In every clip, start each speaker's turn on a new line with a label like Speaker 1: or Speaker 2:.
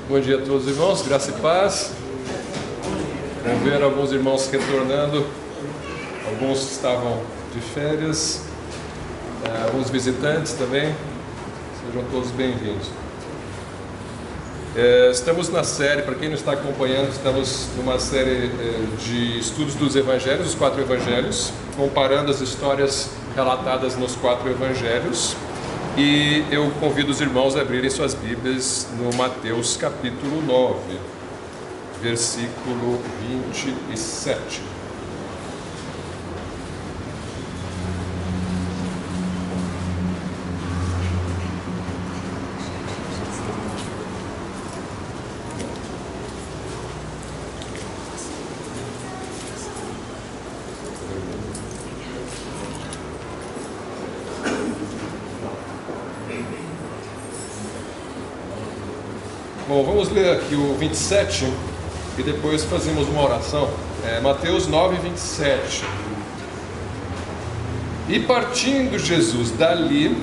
Speaker 1: Bom dia a todos, irmãos, graça e paz. Vamos ver alguns irmãos retornando, alguns estavam de férias, alguns visitantes também. Sejam todos bem-vindos. Estamos na série, para quem não está acompanhando, estamos numa série de estudos dos evangelhos, os 4 evangelhos, comparando as histórias relatadas nos 4 evangelhos. E eu convido os irmãos a abrirem suas Bíblias no Mateus capítulo 9, versículo 27. Bom, vamos ler aqui o 27 e depois fazemos uma oração. Mateus 9, 27. E partindo Jesus dali,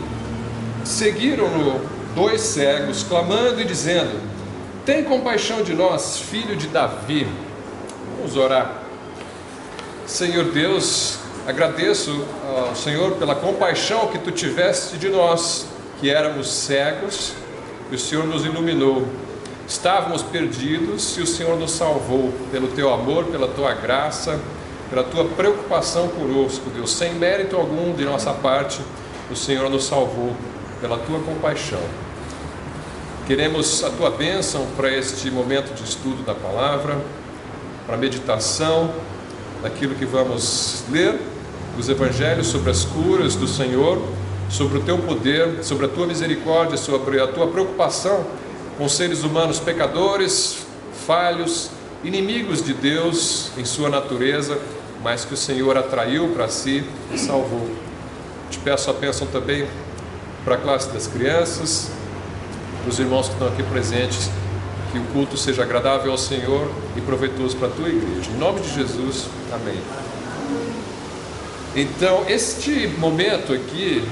Speaker 1: seguiram-no 2 cegos, clamando e dizendo: tem compaixão de nós, filho de Davi. Vamos orar. Senhor Deus, agradeço ao Senhor pela compaixão que Tu tiveste de nós, que éramos cegos, e o Senhor nos iluminou. Estávamos perdidos e o Senhor nos salvou pelo Teu amor, pela Tua graça, pela Tua preocupação conosco, Deus. Sem mérito algum de nossa parte, o Senhor nos salvou pela Tua compaixão. Queremos a Tua bênção para este momento de estudo da Palavra, para a meditação daquilo que vamos ler, dos Evangelhos, sobre as curas do Senhor, sobre o Teu poder, sobre a Tua misericórdia, sobre a Tua preocupação com seres humanos pecadores, falhos, inimigos de Deus em sua natureza, mas que o Senhor atraiu para si e salvou. Te peço a bênção também para a classe das crianças, para os irmãos que estão aqui presentes, que o culto seja agradável ao Senhor e proveitoso para a tua igreja. Em nome de Jesus, amém. Então, este momento aqui,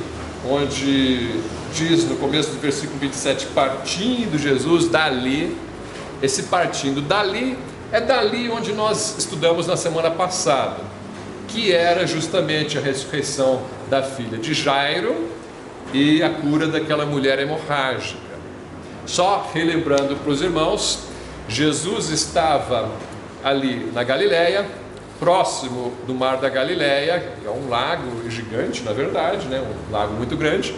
Speaker 1: onde diz no começo do versículo 27, partindo Jesus dali, esse partindo dali, é dali onde nós estudamos na semana passada, que era justamente a ressurreição da filha de Jairo e a cura daquela mulher hemorrágica. Só relembrando para os irmãos, Jesus estava ali na Galileia, próximo do mar da Galileia, que é um lago gigante, na verdade, né? Um lago muito grande,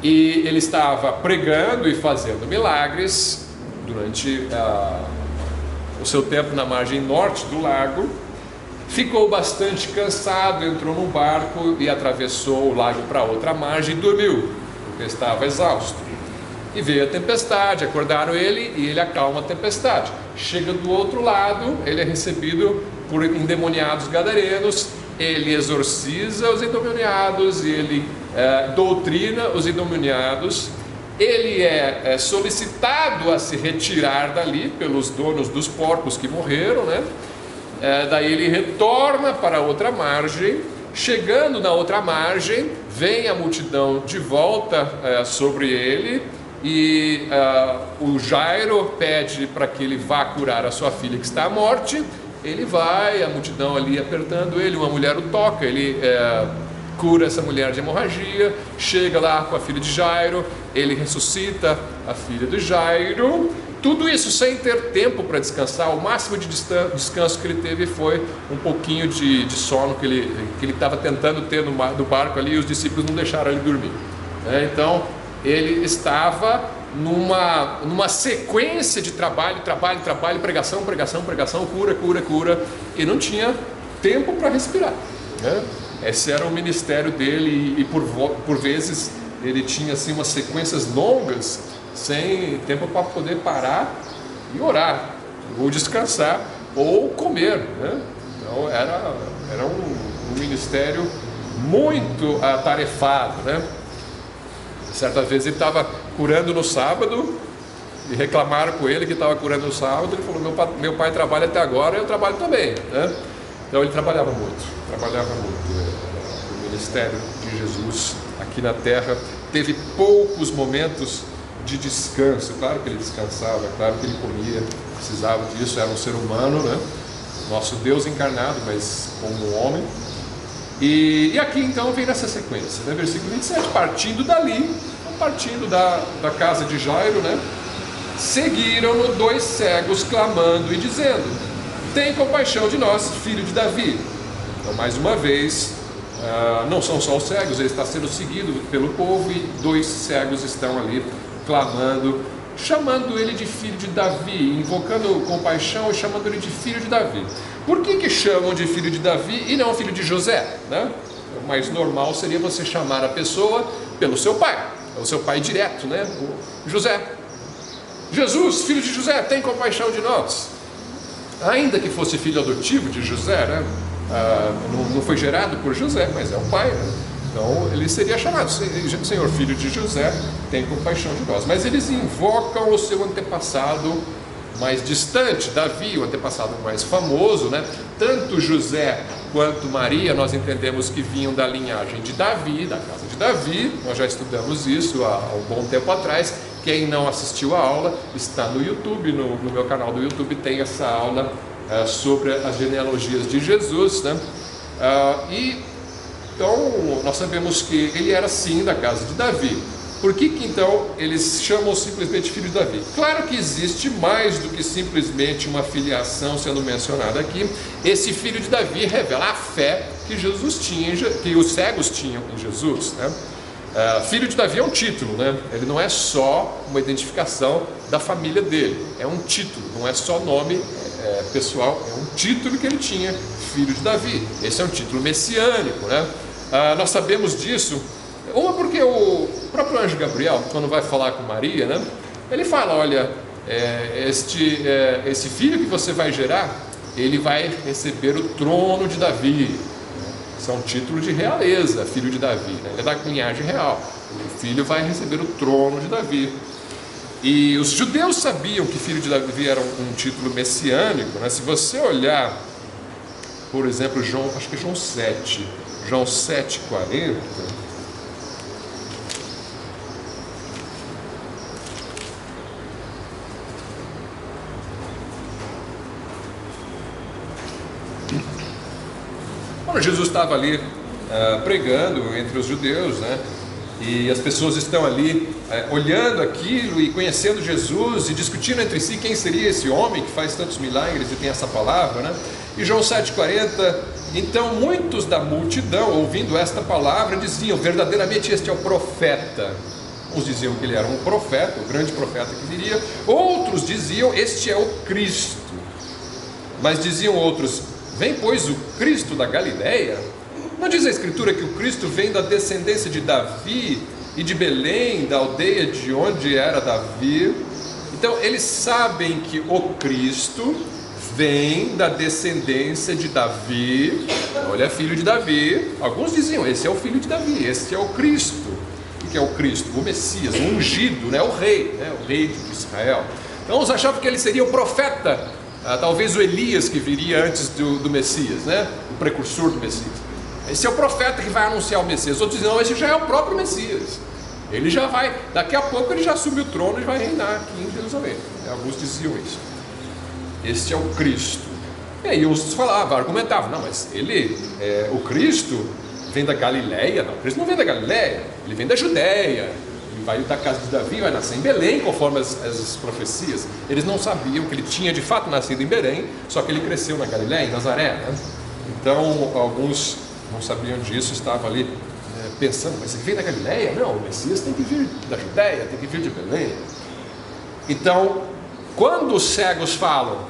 Speaker 1: e ele estava pregando e fazendo milagres durante o seu tempo na margem norte do lago. Ficou bastante cansado, entrou num barco e atravessou o lago para outra margem e dormiu, porque estava exausto. E veio a tempestade, acordaram ele e ele acalma a tempestade. Chega do outro lado, ele é recebido por endemoniados gadarenos, ele exorciza os endemoniados e ele doutrina os endemoniados. Ele é solicitado a se retirar dali pelos donos dos porcos que morreram, né? Daí ele retorna para a outra margem. Chegando na outra margem, vem a multidão de volta sobre ele, e o Jairo pede para que ele vá curar a sua filha que está à morte. Ele vai, a multidão ali apertando ele, uma mulher o toca, ele cura essa mulher de hemorragia, chega lá com a filha de Jairo, ele ressuscita a filha de Jairo, tudo isso sem ter tempo para descansar. O máximo de descanso que ele teve foi um pouquinho de sono que ele estava tentando ter no barco ali, e os discípulos não deixaram ele dormir. Então ele estava numa sequência de trabalho, pregação, cura, e não tinha tempo para respirar, né? Esse era o ministério dele, e por vezes ele tinha assim umas sequências longas, sem tempo para poder parar e orar, ou descansar, ou comer, né? Então era um ministério muito atarefado, né? Certa vez ele estava curando no sábado e reclamaram com ele que estava curando no sábado. Ele falou: meu pai trabalha até agora, eu trabalho também, né? Então ele trabalhava muito. O ministério de Jesus aqui na terra teve poucos momentos de descanso. Claro que ele descansava, claro que ele comia, precisava disso, era um ser humano, né? Nosso Deus encarnado, mas como homem. E aqui então vem nessa sequência, né? Versículo 27, partindo dali, partindo da casa de Jairo, né? Seguiram-no 2 cegos clamando e dizendo: tem compaixão de nós, filho de Davi. Então, mais uma vez, não são só os cegos, ele está sendo seguido pelo povo, e 2 cegos estão ali clamando, chamando ele de filho de Davi, invocando compaixão e chamando ele de filho de Davi. Por que chamam de filho de Davi e não filho de José, né? O mais normal seria você chamar a pessoa pelo seu pai, o seu pai direto, né? O José. Jesus, filho de José, tem compaixão de nós. Ainda que fosse filho adotivo de José, né? Não foi gerado por José, mas é o pai, né? Então ele seria chamado: Senhor, filho de José, tem compaixão de nós. Mas eles invocam o seu antepassado mais distante, Davi, o antepassado mais famoso, né? Tanto José quanto Maria, nós entendemos que vinham da linhagem de Davi, da casa de Davi. Nós já estudamos isso há um bom tempo atrás. Quem não assistiu a aula, está no YouTube, no meu canal do YouTube tem essa aula sobre as genealogias de Jesus, né? Então nós sabemos que ele era sim da casa de Davi. Por que então eles chamam simplesmente filho de Davi? Claro que existe mais do que simplesmente uma filiação sendo mencionada aqui. Esse filho de Davi revela a fé que Jesus tinha, que os cegos tinham em Jesus, né? Filho de Davi é um título, né? Ele não é só uma identificação da família dele, é um título, não é só nome pessoal, é um título que ele tinha, filho de Davi. Esse é um título messiânico, né? Nós sabemos disso, porque o próprio anjo Gabriel, quando vai falar com Maria, né? Ele fala: olha, esse filho que você vai gerar, ele vai receber o trono de Davi. Isso é um título de realeza, filho de Davi, né? Ele é da linhagem real. O filho vai receber o trono de Davi. E os judeus sabiam que filho de Davi era um título messiânico, né? Se você olhar, por exemplo, acho que João 7:40. Quando Jesus estava ali pregando entre os judeus, né? E as pessoas estão ali olhando aquilo e conhecendo Jesus e discutindo entre si quem seria esse homem que faz tantos milagres e tem essa palavra, né? E João 7:40, então muitos da multidão, ouvindo esta palavra, diziam: verdadeiramente este é o profeta. Uns diziam que ele era um profeta, o grande profeta que viria. Outros diziam: este é o Cristo. Mas diziam outros: vem pois o Cristo da Galileia? Não diz a Escritura que o Cristo vem da descendência de Davi e de Belém, da aldeia de onde era Davi? Então eles sabem que o Cristo vem da descendência de Davi. Olha, filho de Davi. Alguns diziam: esse é o filho de Davi, esse é o Cristo. O que é o Cristo? O Messias, o ungido, né? O rei, né? O rei de Israel. Então eles achavam que ele seria o profeta, talvez o Elias que viria antes do Messias, né? O precursor do Messias. Esse é o profeta que vai anunciar o Messias. Outros dizem: não, esse já é o próprio Messias. Ele já vai, daqui a pouco ele já assume o trono e vai reinar aqui em Jerusalém. Alguns diziam isso. Este é o Cristo. E aí uns falavam, argumentavam: não, mas o Cristo vem da Galileia. Não, o Cristo não vem da Galileia, ele vem da Judéia. Ele vai da casa de Davi, vai nascer em Belém, conforme as profecias. Eles não sabiam que ele tinha de fato nascido em Belém, só que ele cresceu na Galileia, em Nazaré, né? Então alguns não sabiam disso, estavam ali pensando: mas ele vem da Galileia? Não, o Messias tem que vir da Judéia, tem que vir de Belém. Então, quando os cegos falam: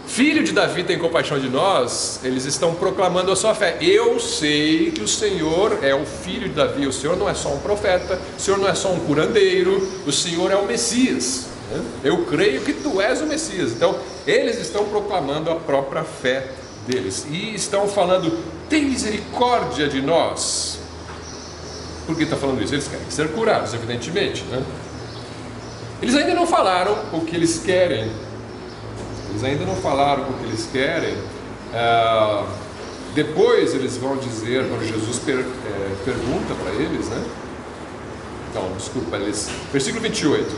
Speaker 1: filho de Davi, tem compaixão de nós, eles estão proclamando a sua fé. Eu sei que o Senhor é o filho de Davi, o Senhor não é só um profeta, o Senhor não é só um curandeiro, o Senhor é o Messias, né? Eu creio que tu és o Messias. Então eles estão proclamando a própria fé deles e estão falando: tem misericórdia de nós. Por que está falando isso? Eles querem ser curados, evidentemente, né? Eles ainda não falaram o que eles querem. Eles ainda não falaram o que eles querem. Depois eles vão dizer, quando Jesus pergunta para eles, né? Então, desculpa, versículo 28.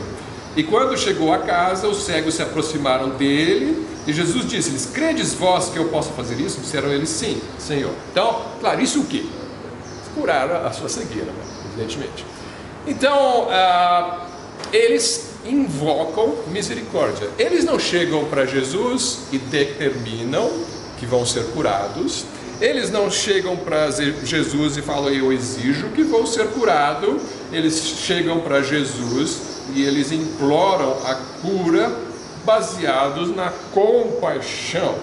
Speaker 1: E quando chegou a casa, os cegos se aproximaram dele, e Jesus disse-lhes: credes vós que eu posso fazer isso? Disseram eles: sim, Senhor. Então, claro, isso o quê? Curar a sua cegueira, né? Evidentemente. Então, eles invocam misericórdia. Eles não chegam para Jesus e determinam que vão ser curados. Eles não chegam para Jesus e falam: eu exijo que vou ser curado. Eles chegam para Jesus e eles imploram a cura baseados na compaixão,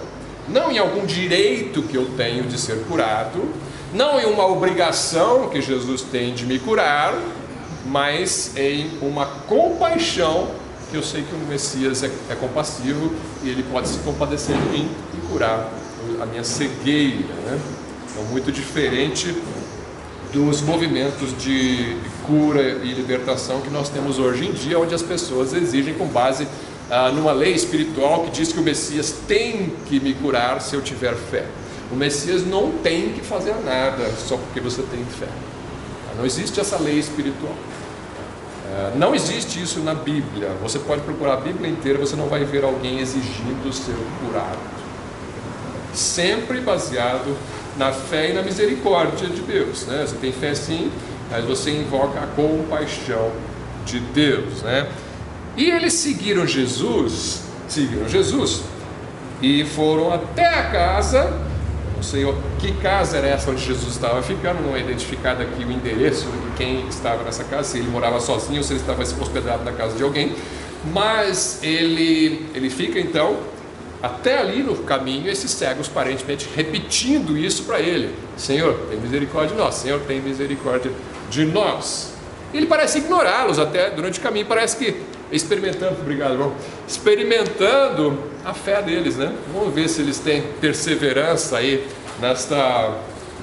Speaker 1: não em algum direito que eu tenho de ser curado, não em uma obrigação que Jesus tem de me curar, mas em uma compaixão, que eu sei que o Messias é compassivo e ele pode se compadecer de mim e curar a minha cegueira, né? Então, muito diferente dos movimentos de cura e libertação que nós temos hoje em dia, onde as pessoas exigem com base numa lei espiritual que diz que o Messias tem que me curar se eu tiver fé. O Messias não tem que fazer nada só porque você tem fé. Não existe essa lei espiritual. Não existe isso na Bíblia. Você pode procurar a Bíblia inteira, você não vai ver alguém exigindo ser curado. Sempre baseado na fé e na misericórdia de Deus, né? Você tem fé sim, mas você invoca a compaixão de Deus, né? E eles seguiram Jesus e foram até a casa. Não sei que casa era essa onde Jesus estava ficando, não é identificado aqui o endereço de quem estava nessa casa, se ele morava sozinho ou se ele estava hospedado na casa de alguém, mas ele fica então até ali no caminho, esses cegos aparentemente repetindo isso para ele: Senhor, tem misericórdia de nós, Senhor, tem misericórdia de nós. Ele parece ignorá-los até durante o caminho, parece que experimentando a fé deles, né? Vamos ver se eles têm perseverança aí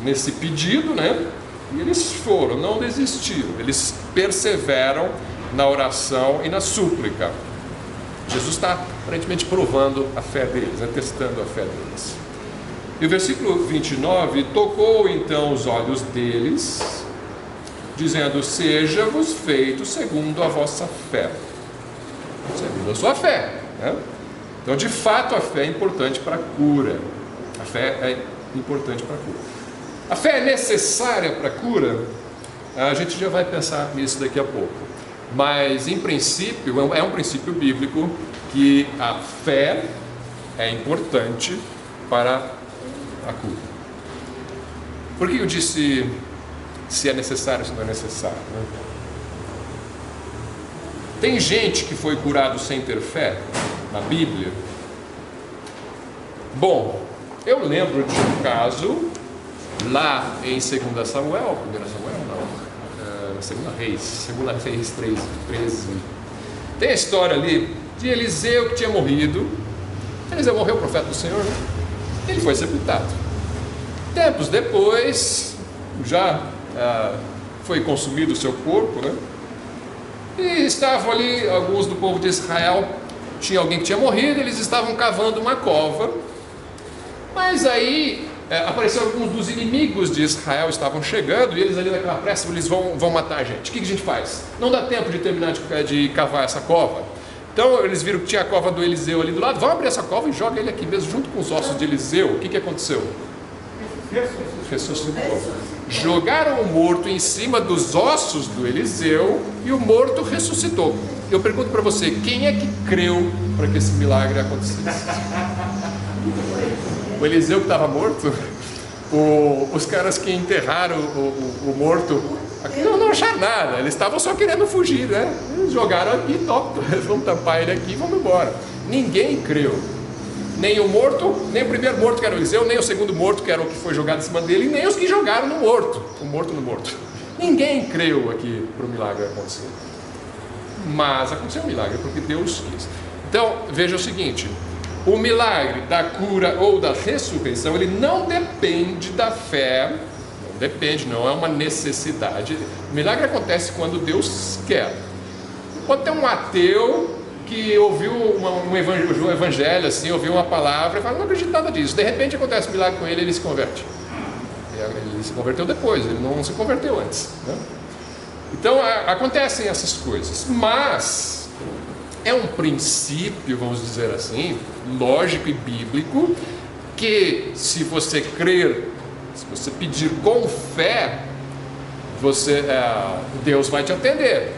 Speaker 1: nesse pedido, né? E eles foram, não desistiram, eles perseveram na oração e na súplica. Jesus está aparentemente provando a fé deles, né? Testando a fé deles. E o versículo 29, tocou então os olhos deles, dizendo: seja-vos feito segundo a vossa fé. Segundo a sua fé, né? Então, de fato, a fé é importante para a cura. A fé é importante para a cura. A fé é necessária para a cura? A gente já vai pensar nisso daqui a pouco. Mas, em princípio, é um princípio bíblico que a fé é importante para a cura. Por que eu disse se é necessário ou se não é necessário, né? Tem gente que foi curado sem ter fé na Bíblia? Bom, eu lembro de um caso lá em 2 Samuel, 1 Samuel não, 2 Reis 13. Tem a história ali de Eliseu que tinha morrido. Eliseu morreu, o profeta do Senhor, né? Ele foi sepultado. Tempos depois, já foi consumido o seu corpo, né? E estavam ali alguns do povo de Israel, tinha alguém que tinha morrido, eles estavam cavando uma cova, mas aí apareceram alguns dos inimigos de Israel, estavam chegando, e eles ali naquela pressa, eles vão matar a gente. O que a gente faz? Não dá tempo de terminar de cavar essa cova. Então eles viram que tinha a cova do Eliseu ali do lado, vão abrir essa cova e joga ele aqui mesmo, junto com os ossos de Eliseu. O que aconteceu? Ressuscitou. Jogaram o morto em cima dos ossos do Eliseu e o morto ressuscitou. Eu pergunto para você, quem é que creu para que esse milagre acontecesse? O Eliseu que estava morto? Os caras que enterraram o morto aqui não acharam nada, eles estavam só querendo fugir, né? Eles jogaram aqui, vamos tampar ele aqui e vamos embora. Ninguém creu. Nem o morto, nem o primeiro morto que era o Eliseu, nem o segundo morto que era o que foi jogado em cima dele, nem os que jogaram no morto, o morto no morto. Ninguém creu aqui para o milagre acontecer. Mas aconteceu um milagre porque Deus quis. Então, veja o seguinte: o milagre da cura ou da ressurreição, ele não depende da fé, não é uma necessidade. O milagre acontece quando Deus quer. Pode ter um ateu que ouviu um evangelho, assim, ouviu uma palavra e fala: não acredito em nada disso. De repente acontece um milagre com ele, ele se converte. Ele se converteu depois, ele não se converteu antes, né? Então acontecem essas coisas, mas é um princípio, vamos dizer assim, lógico e bíblico, que se você crer, se você pedir com fé, Deus vai te atender.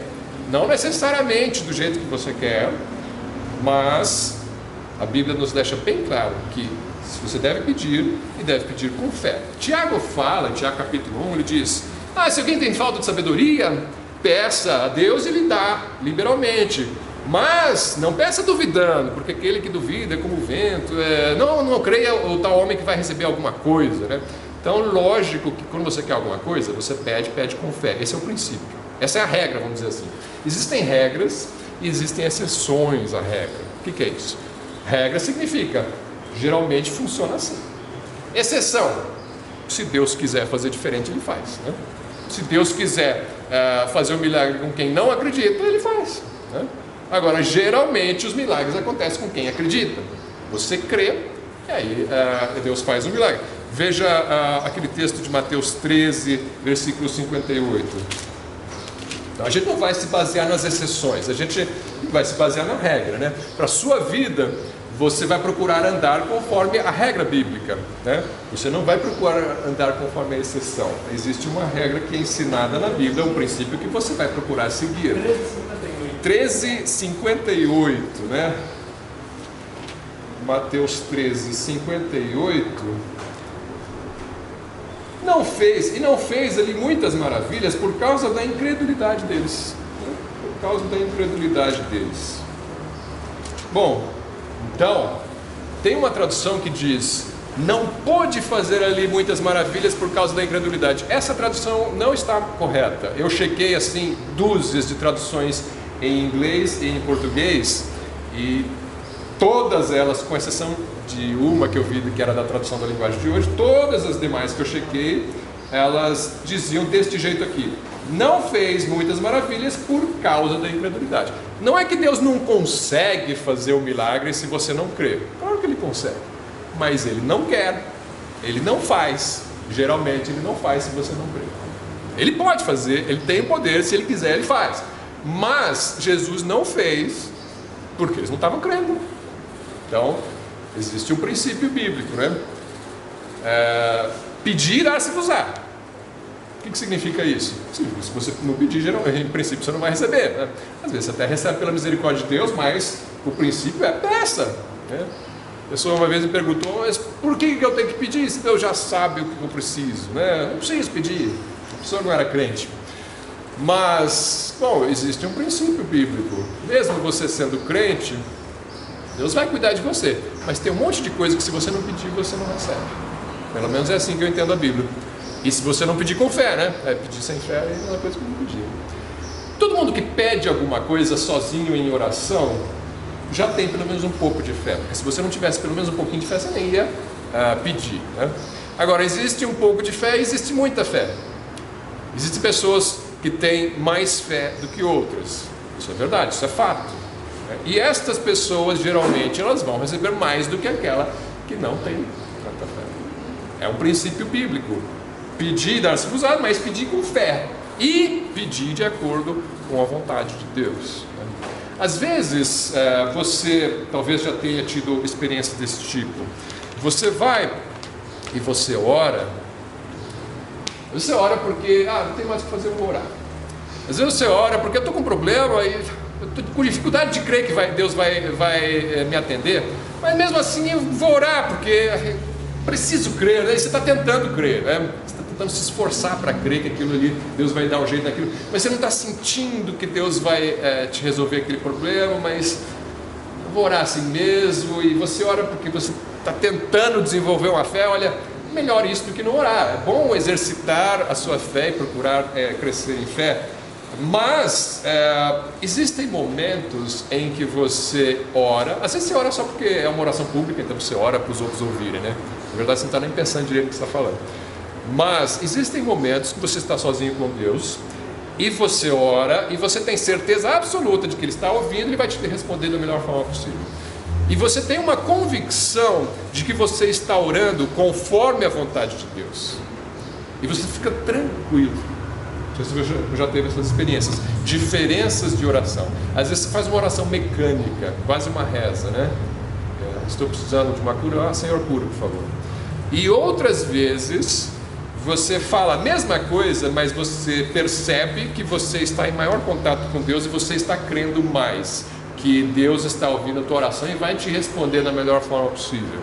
Speaker 1: Não necessariamente do jeito que você quer, mas a Bíblia nos deixa bem claro que você deve pedir, e deve pedir com fé. Tiago fala, em Tiago capítulo 1, ele diz: se alguém tem falta de sabedoria, peça a Deus e lhe dá liberalmente. Mas não peça duvidando, porque aquele que duvida é como o vento. Não creia o tal homem que vai receber alguma coisa, né? Então, lógico que quando você quer alguma coisa, você pede com fé. Esse é o princípio. Essa é a regra, vamos dizer assim. Existem regras e existem exceções à regra. O que é isso? Regra significa, geralmente funciona assim. Exceção, se Deus quiser fazer diferente, Ele faz, né? Se Deus quiser fazer um milagre com quem não acredita, Ele faz, né? Agora, geralmente os milagres acontecem com quem acredita. Você crê, e aí Deus faz um milagre. Veja aquele texto de Mateus 13, versículo 58. Então, a gente não vai se basear nas exceções, a gente vai se basear na regra, né? Para a sua vida, você vai procurar andar conforme a regra bíblica, né? Você não vai procurar andar conforme a exceção. Existe uma regra que é ensinada na Bíblia, um princípio que você vai procurar seguir. 13:58, né? Mateus 13:58. Não fez ali muitas maravilhas por causa da incredulidade deles, né? Por causa da incredulidade deles. Bom, então, tem uma tradução que diz: não pôde fazer ali muitas maravilhas por causa da incredulidade. Essa tradução não está correta. Eu chequei assim dúzias de traduções em inglês e em português, e todas elas, com exceção de uma que eu vi que era da tradução da linguagem de hoje, todas as demais que eu chequei, elas diziam deste jeito aqui: não fez muitas maravilhas por causa da incredulidade. Não é que Deus não consegue fazer o milagre se você não crê. Claro que Ele consegue, mas Ele não quer, Ele não faz. Geralmente Ele não faz se você não crê. Ele pode fazer, Ele tem o poder, se Ele quiser Ele faz. Mas Jesus não fez porque eles não estavam crendo. Então, existe um princípio bíblico, né? Pedir, dar-se-vos-á. O que significa isso? Sim, se você não pedir, geralmente, em princípio você não vai receber, né? Às vezes você até recebe pela misericórdia de Deus, mas o princípio é peça, né? A pessoa uma vez me perguntou: mas por que eu tenho que pedir se Deus já sabe o que eu preciso, né? Não preciso pedir. A pessoa não era crente. Mas, bom, existe um princípio bíblico. Mesmo você sendo crente, Deus vai cuidar de você, mas tem um monte de coisa que se você não pedir, você não recebe. Pelo menos é assim que eu entendo a Bíblia. E se você não pedir com fé, né? Pedir sem fé é a mesma coisa que não pedir. Todo mundo que pede alguma coisa sozinho em oração já tem pelo menos um pouco de fé, porque se você não tivesse pelo menos um pouquinho de fé, você nem ia pedir, né? Agora, existe um pouco de fé e existe muita fé. Existem pessoas que têm mais fé do que outras. Isso é verdade, isso é fato. E estas pessoas, geralmente, elas vão receber mais do que aquela que não tem tanta fé. É um princípio bíblico. Pedir, dar-se-vos-á, mas pedir com fé. E pedir de acordo com a vontade de Deus. Às vezes, você talvez já tenha tido experiência desse tipo. Você vai e você ora. Você ora porque, não tem mais o que fazer, eu vou orar. Às vezes você ora porque eu estou com um problema e eu estou com dificuldade de crer que Deus vai me atender, mas mesmo assim eu vou orar porque preciso crer, né? Você está tentando crer, né? Você está tentando se esforçar para crer que aquilo ali, Deus vai dar um jeito naquilo, mas você não está sentindo que Deus vai te resolver aquele problema, mas eu vou orar assim mesmo. E você ora porque você está tentando desenvolver uma fé. Olha, melhor isso do que não orar. É bom exercitar a sua fé e procurar crescer em fé. Mas existem momentos em que você ora. Às vezes você ora só porque é uma oração pública, então você ora para os outros ouvirem, né? Na verdade você não está nem pensando direito no que você está falando. Mas existem momentos que você está sozinho com Deus e você ora e você tem certeza absoluta de que Ele está ouvindo e Ele vai te responder da melhor forma possível. E você tem uma convicção de que você está orando conforme a vontade de Deus. E você fica tranquilo. Não sei se você já teve essas experiências. Diferenças de oração. Às vezes você faz uma oração mecânica, quase uma reza, né? Estou precisando de uma cura, Senhor, cura, por favor. E outras vezes você fala a mesma coisa, mas você percebe que você está em maior contato com Deus e você está crendo mais que Deus está ouvindo a tua oração e vai te responder da melhor forma possível.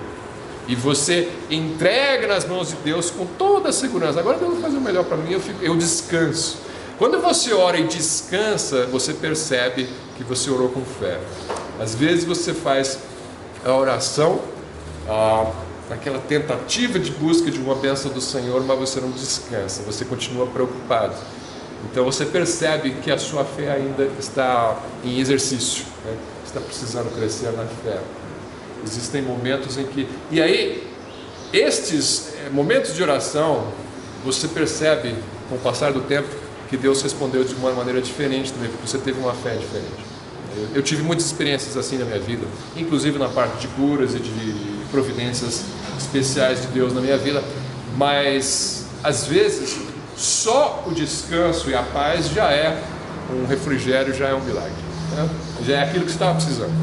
Speaker 1: E você entrega nas mãos de Deus com toda a segurança. Agora Deus vai fazer o melhor para mim, eu descanso. Quando você ora e descansa, você percebe que você orou com fé. Às vezes você faz a oração naquela tentativa de busca de uma bênção do Senhor, mas você não descansa, você continua preocupado. Então você percebe que a sua fé ainda está em exercício, né? Está precisando crescer na fé. Existem momentos em que... E aí, estes momentos de oração, você percebe, com o passar do tempo, que Deus respondeu de uma maneira diferente também, porque você teve uma fé diferente. Eu tive muitas experiências assim na minha vida, inclusive na parte de curas e de providências especiais de Deus na minha vida, mas às vezes só o descanso e a paz já é um refrigério, já é um milagre, né? Já é aquilo que você estava precisando.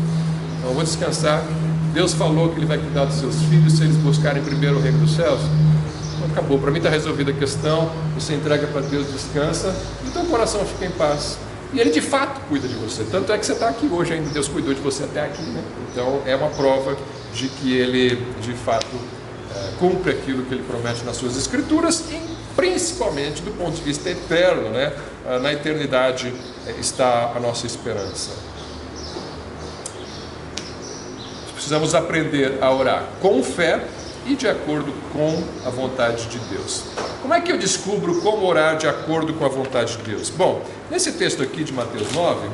Speaker 1: Então eu vou descansar. Deus falou que Ele vai cuidar dos seus filhos se eles buscarem primeiro o reino dos céus. Então acabou, para mim está resolvida a questão. Você entrega para Deus, descansa e o teu coração fica em paz. E Ele de fato cuida de você, tanto é que você está aqui hoje ainda, Deus cuidou de você até aqui, né? Então é uma prova de que Ele de fato cumpre aquilo que Ele promete nas suas escrituras, e principalmente do ponto de vista eterno, né? Na eternidade está a nossa esperança. Precisamos aprender a orar com fé e de acordo com a vontade de Deus. Como é que eu descubro como orar de acordo com a vontade de Deus? Bom, nesse texto aqui de Mateus 9,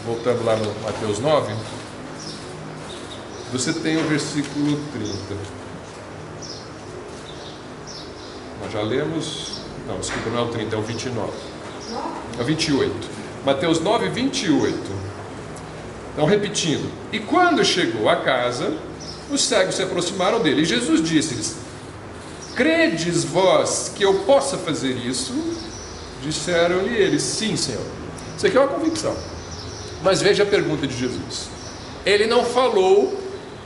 Speaker 1: voltando lá no Mateus 9, você tem o versículo 30. Nós já lemos... Não, desculpa, não é o 30, é o 29. É o 28. Mateus 9, 28. Então, repetindo. E quando chegou a casa, os cegos se aproximaram dele. E Jesus disse-lhes: credes vós que eu possa fazer isso? Disseram-lhe eles: sim, Senhor. Isso aqui é uma convicção. Mas veja a pergunta de Jesus. Ele não falou: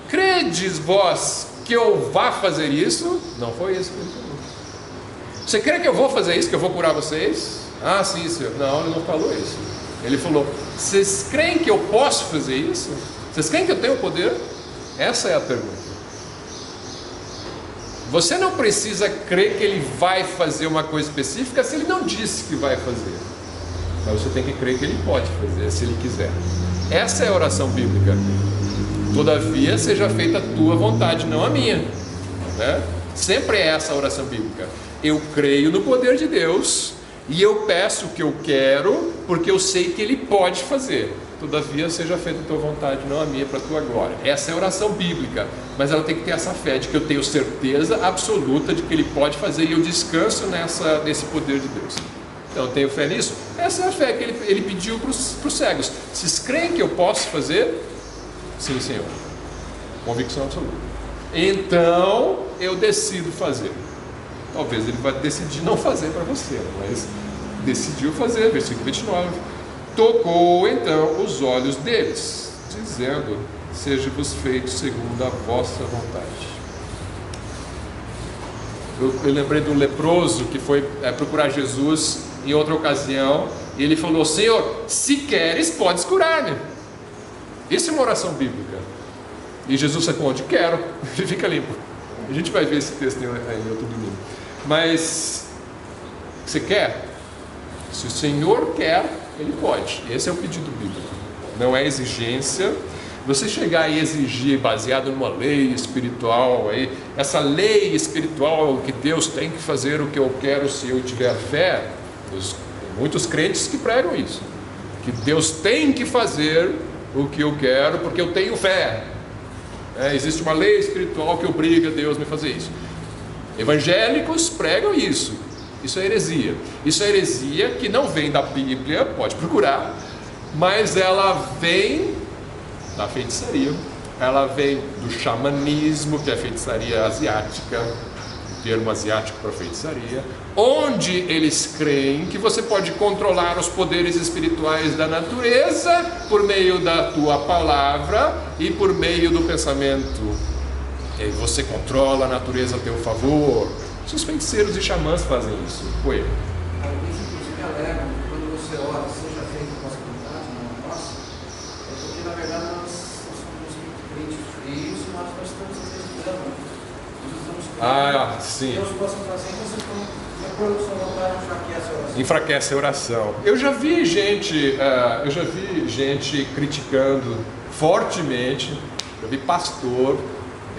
Speaker 1: credes vós que eu vá fazer isso? Não foi isso que ele falou. Você crê que eu vou fazer isso, que eu vou curar vocês? Ah, sim, Senhor. Não, ele não falou isso. Ele falou: vocês creem que eu posso fazer isso? Vocês creem que eu tenho poder? Essa é a pergunta. Você não precisa crer que Ele vai fazer uma coisa específica se Ele não disse que vai fazer. Mas você tem que crer que Ele pode fazer, se Ele quiser. Essa é a oração bíblica. Todavia seja feita a tua vontade, não a minha, né? Sempre é essa a oração bíblica. Eu creio no poder de Deus e eu peço o que eu quero, porque eu sei que Ele pode fazer. Todavia seja feita a tua vontade, não a minha, para a tua glória. Essa é a oração bíblica, mas ela tem que ter essa fé de que eu tenho certeza absoluta de que Ele pode fazer, e eu descanso nesse poder de Deus. Então eu tenho fé nisso. Essa é a fé que ele pediu para os cegos. Vocês creem que eu posso fazer? Sim, Senhor. Convicção absoluta. Então eu decido fazer. Talvez Ele vai decidir não fazer para você, mas decidiu fazer. Versículo 29. Tocou então os olhos deles, dizendo: seja-vos feito segundo a vossa vontade. Eu lembrei do leproso que foi procurar Jesus em outra ocasião, e ele falou: Senhor, se queres, podes curar-me. Isso é uma oração bíblica. E Jesus responde: quero. Ele fica limpo. A gente vai ver esse texto em outro domingo. Mas você quer? Se o Senhor quer, Ele pode. Esse é o pedido bíblico. Não é exigência. Você chegar e exigir baseado numa lei espiritual, aí, essa lei espiritual que Deus tem que fazer o que eu quero se eu tiver fé. Tem muitos crentes que pregam isso, que Deus tem que fazer o que eu quero porque eu tenho fé. Existe uma lei espiritual que obriga Deus a me fazer isso. Evangélicos pregam isso. Isso é heresia. Isso é heresia que não vem da Bíblia, pode procurar, mas ela vem da feitiçaria, ela vem do xamanismo, que é a feitiçaria asiática, termo asiático para feitiçaria, onde eles creem que você pode controlar os poderes espirituais da natureza por meio da tua palavra e por meio do pensamento. E aí você controla a natureza a teu favor. Os feiticeiros e xamãs fazem isso. Oi.
Speaker 2: Alguns inclusive alegam que quando você ora, seja feita a vossa vontade, não a nossa, é porque na verdade nós somos muito crentes frios, mas nós estamos acreditando.
Speaker 1: Ah, sim.
Speaker 2: Deus possa fazer, você de acordo com a sua vontade, enfraquece a oração.
Speaker 1: Enfraquece a oração. Eu já vi gente criticando fortemente, eu vi pastor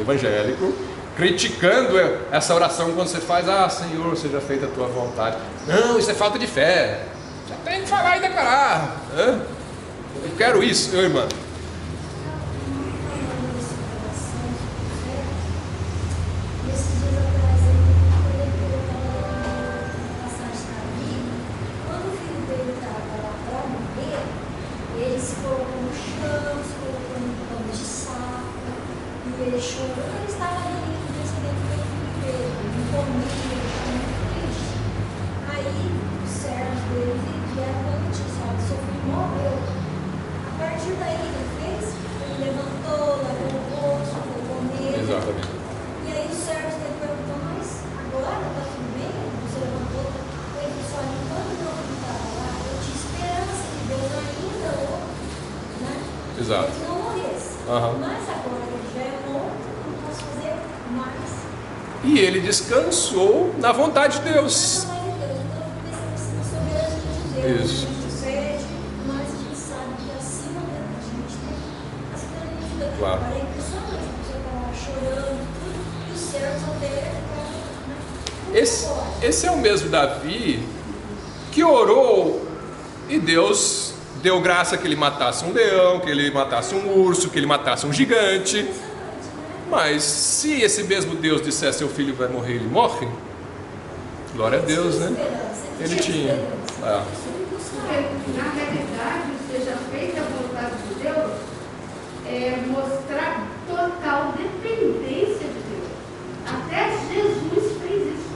Speaker 1: evangélico criticando essa oração quando você faz: ah, Senhor, seja feita a tua vontade. Não, isso é falta de fé. Já tem que falar e declarar. Eu quero isso, meu irmão. Exato.
Speaker 3: Ele não morresse. Mas agora ele já é morto, não posso fazer mais.
Speaker 1: E ele descansou na vontade de Deus. Isso.
Speaker 3: Mas a gente sabe que acima da gente tem as planilhas.
Speaker 1: Claro.
Speaker 3: É impressionante, a pessoa está lá chorando, tudo, e os céus até.
Speaker 1: Esse é o mesmo Davi que orou e Deus deu graça que ele matasse um leão, que ele matasse um urso, que ele matasse um gigante. Mas se esse mesmo Deus dissesse: seu filho vai morrer, ele morre. Glória a Deus, né? Ele tinha.
Speaker 4: Na realidade, seja feita a vontade de Deus, é mostrar total dependência de Deus. Até Jesus fez isso.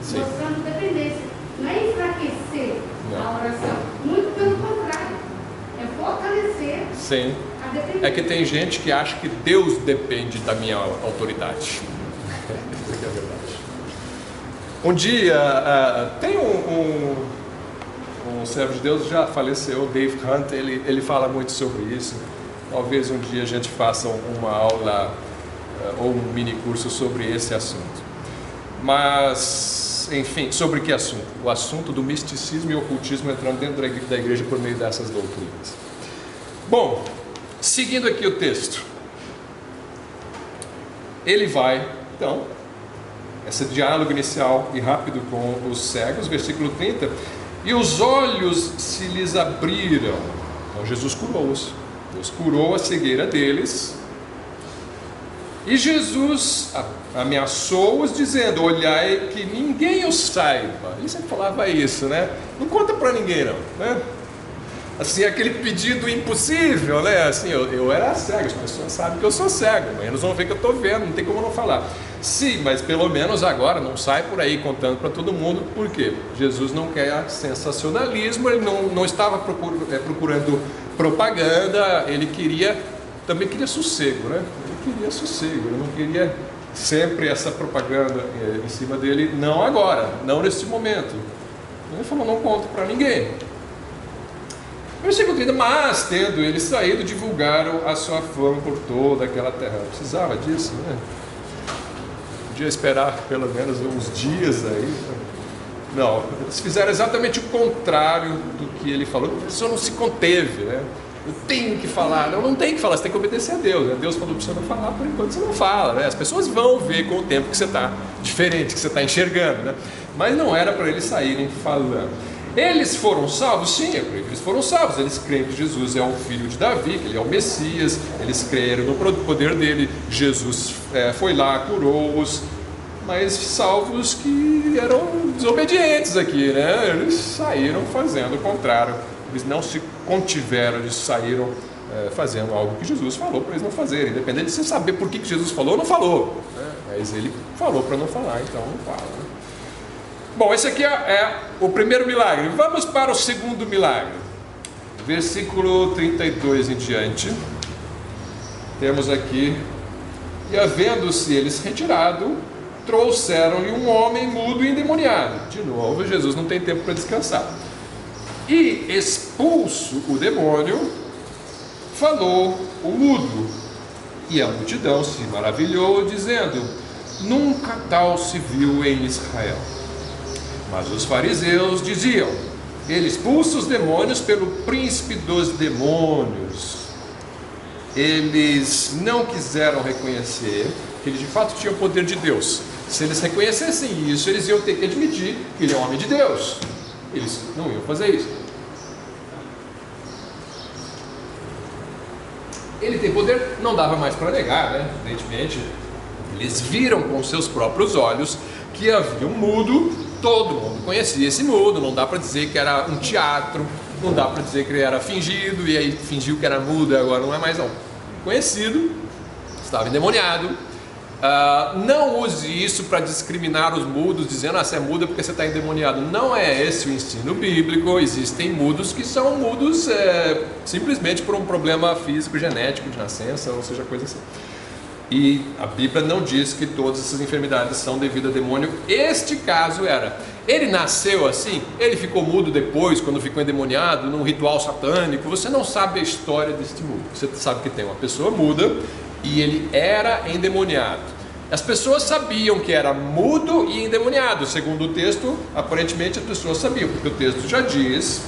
Speaker 4: Sim. Mostrando dependência. Não é enfraquecer a oração. Muito pelo contrário. É fortalecer.
Speaker 1: Sim.
Speaker 4: A dependência.
Speaker 1: É que tem gente que acha que Deus depende da minha autoridade. É verdade. Um dia, tem um servo de Deus, já faleceu, Dave Hunt, ele fala muito sobre isso. Talvez um dia a gente faça uma aula ou um mini curso sobre esse assunto. Mas, enfim, sobre que assunto? O assunto do misticismo e ocultismo entrando dentro da igreja por meio dessas doutrinas. Bom, seguindo aqui o texto. Ele vai, então, esse diálogo inicial e rápido com os cegos, versículo 30, e os olhos se lhes abriram. Então Jesus curou-os. Deus curou a cegueira deles. E Jesus ameaçou-os dizendo: olhai que ninguém os saiba. Ele sempre falava isso, né? Não conta para ninguém não, né? Assim, aquele pedido impossível, né? Assim, eu era cego, as pessoas sabem que eu sou cego, mas eles vão ver que eu estou vendo, não tem como não falar. Sim, mas pelo menos agora não sai por aí contando para todo mundo. Por quê? Jesus não quer sensacionalismo, ele não estava procurando propaganda, ele também queria sossego, né? Ele queria sossego, ele não queria sempre essa propaganda em cima dele, não agora, não nesse momento. Ele falou: não conto para ninguém. Versículo 30, mas tendo eles saído, divulgaram a sua fama por toda aquela terra. Precisava disso, né? Podia esperar pelo menos uns dias aí. Não, eles fizeram exatamente o contrário do que ele falou. A pessoa não se conteve, né? Eu tenho que falar. Não tem que falar, você tem que obedecer a Deus, né? Deus falou para você não falar, por enquanto você não fala, né? As pessoas vão ver com o tempo que você está diferente, que você está enxergando, né? Mas não era para eles saírem falando. Eles foram salvos? Sim, eu creio que eles foram salvos. Eles creem que Jesus é o filho de Davi, que ele é o Messias. Eles creram no poder dele. Jesus foi lá, curou-os. Mas salvos que eram desobedientes aqui, né? Eles saíram fazendo o contrário. Eles não se contiveram, eles saíram fazendo algo que Jesus falou para eles não fazerem, independente de você saber por que Jesus falou ou não falou, né? Mas ele falou para não falar, então não fala, né? Bom, esse aqui é o primeiro milagre. Vamos para o segundo milagre, versículo 32 em diante. Temos aqui: e havendo-se eles retirado, trouxeram-lhe um homem mudo e endemoniado. De novo, Jesus não tem tempo para descansar. E expulso o demônio, falou o mudo, e a multidão se maravilhou, dizendo: nunca tal se viu em Israel. Mas os fariseus diziam: ele expulsa os demônios pelo príncipe dos demônios. Eles não quiseram reconhecer que ele de fato tinha o poder de Deus. Se eles reconhecessem isso, eles iam ter que admitir que ele é homem de Deus. Eles não iam fazer isso. Ele tem poder, não dava mais para negar, né? Evidentemente, eles viram com seus próprios olhos que havia um mudo. Todo mundo conhecia esse mudo, não dá para dizer que era um teatro, não dá para dizer que ele era fingido, e aí fingiu que era mudo, agora não é mais não. Conhecido, estava endemoniado. Não use isso para discriminar os mudos, dizendo: você é mudo porque você está endemoniado. Não é esse o ensino bíblico. Existem mudos que são mudos simplesmente por um problema físico, genético, de nascença, ou seja, coisa assim. E a Bíblia não diz que todas essas enfermidades são devido a demônio. Este caso era: ele nasceu assim, ele ficou mudo depois, quando ficou endemoniado, num ritual satânico. Você não sabe a história deste mudo. Você sabe que tem uma pessoa muda e ele era endemoniado. As pessoas sabiam que era mudo e endemoniado. Segundo o texto, aparentemente as pessoas sabiam, porque o texto já diz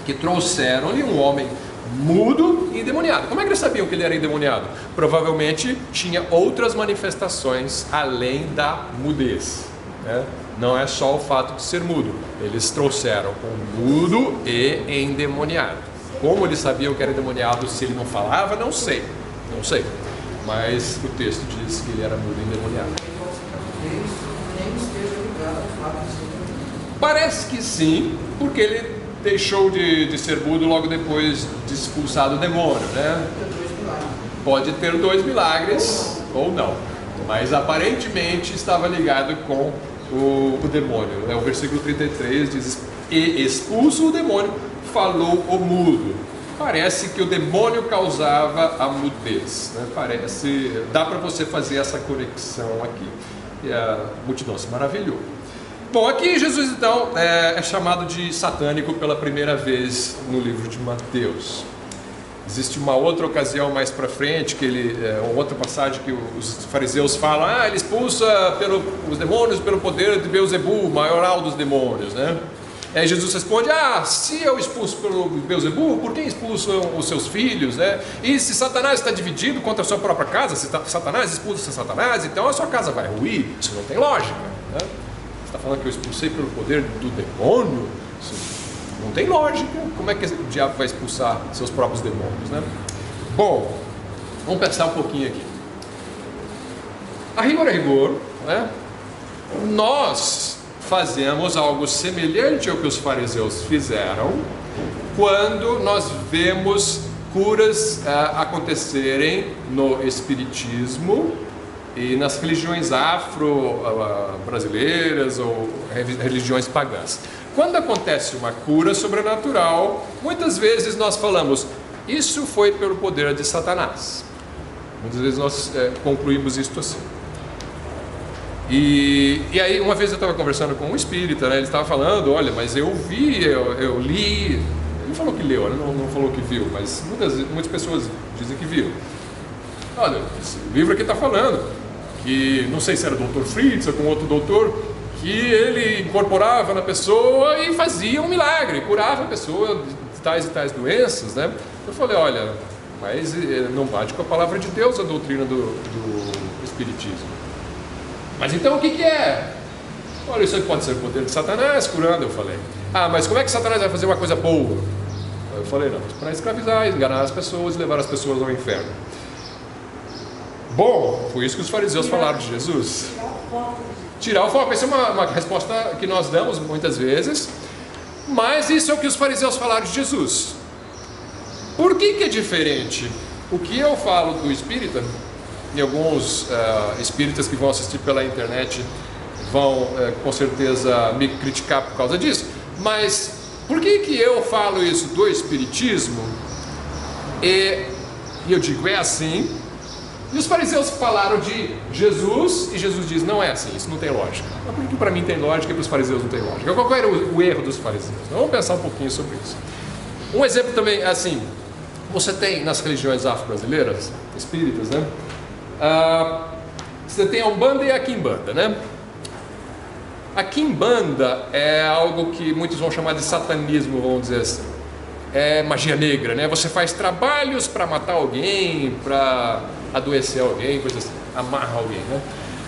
Speaker 1: que trouxeram-lhe um homem mudo e endemoniado. Como é que eles sabiam que ele era endemoniado? Provavelmente tinha outras manifestações além da mudez, né? Não é só o fato de ser mudo. Eles trouxeram um mudo e endemoniado. Como eles sabiam que era endemoniado se ele não falava? Não sei. Mas o texto diz que ele era mudo e endemoniado. Parece que sim, porque ele deixou de ser mudo logo depois de expulsado o demônio, né? Pode ter 2 milagres ou não, mas aparentemente estava ligado com o demônio. O versículo 33 diz: e expulso o demônio, falou o mudo. Parece que o demônio causava a mudez, né? Dá para você fazer essa conexão aqui. E a multidão se maravilhou. Bom, aqui Jesus então é chamado de satânico pela primeira vez no livro de Mateus. Existe uma outra ocasião mais para frente, uma outra passagem que os fariseus falam: ele expulsa os demônios pelo poder de Beelzebul, maioral dos demônios, né? Aí Jesus responde: se eu expulso pelo Beelzebul, por que expulsam os seus filhos, né? E se Satanás está dividido contra a sua própria casa, se Satanás expulsa Satanás, então a sua casa vai ruir. Isso não tem lógica, né? Está falando que eu expulsei pelo poder do demônio? Isso não tem lógica. Como é que o diabo vai expulsar seus próprios demônios, né? Bom, vamos pensar um pouquinho aqui. A rigor, né? Nós fazemos algo semelhante ao que os fariseus fizeram quando nós vemos curas acontecerem no espiritismo e nas religiões afro-brasileiras ou religiões pagãs. Quando acontece uma cura sobrenatural, muitas vezes nós falamos: isso foi pelo poder de Satanás. Muitas vezes nós concluímos isto assim. E aí uma vez eu estava conversando com um espírita, né? Ele estava falando: olha, mas eu vi, eu li. Ele falou que leu, ele não falou que viu, mas muitas pessoas dizem que viram. Olha, esse livro aqui está falando que, não sei se era o Dr. Fritz ou com outro doutor, que ele incorporava na pessoa e fazia um milagre, curava a pessoa de tais e tais doenças, né? Eu falei: olha, mas não bate com a palavra de Deus a doutrina do espiritismo. Mas então o que é? Olha, isso aí pode ser o poder de Satanás curando. Eu falei: mas como é que Satanás vai fazer uma coisa boa? Eu falei: não, para escravizar, enganar as pessoas e levar as pessoas ao inferno. Bom, foi isso que os fariseus falaram de Jesus. Tirar o foco. Essa é uma resposta que nós damos muitas vezes, mas isso é o que os fariseus falaram de Jesus. Por que é diferente? O que eu falo do espírita, e alguns espíritas que vão assistir pela internet vão com certeza me criticar por causa disso, mas por que eu falo isso do espiritismo? E eu digo, é assim. E os fariseus falaram de Jesus, e Jesus diz, não é assim, isso não tem lógica. Mas por que para mim tem lógica e para os fariseus não tem lógica? Qual era o erro dos fariseus? Vamos pensar um pouquinho sobre isso. Um exemplo também, assim, você tem nas religiões afro-brasileiras, espíritas, né? Você tem a Umbanda e a Quimbanda, né? A Quimbanda é algo que muitos vão chamar de satanismo, vamos dizer assim. É magia negra, né? Você faz trabalhos para matar alguém, para adoecer alguém, coisa assim, amarra alguém, né?